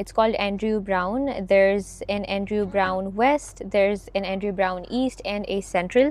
It's called Andrew Brown. There's an Andrew Brown West, there's an Andrew Brown East and a Central.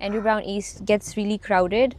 Andrew Brown East gets really crowded.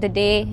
the day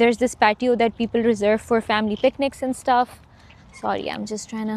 there's this patio that people reserve for family picnics and stuff. Sorry, I'm just trying to.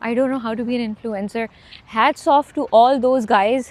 I don't know how to be an influencer. Hats off to all those guys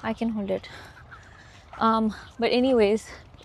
I can hold it. But anyways,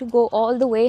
to go all the way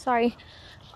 Sorry,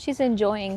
She's enjoying.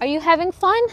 Are you having fun?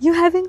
You having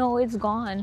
No, it's gone.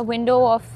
a window of,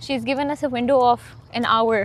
she's given us a window of an hour.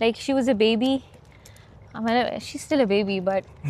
like she was a baby. she's still a baby, but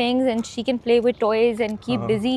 things and she can play with toys and keep busy,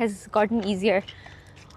has gotten easier.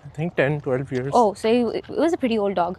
I think 10-12 years. Oh, so it was a pretty old dog.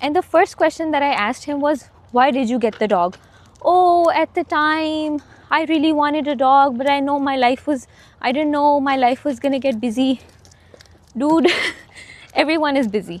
And the first question that I asked him was, why did you get the dog? Oh, at the time I really wanted a dog, but I didn't know my life was going to get busy. Dude, everyone is busy.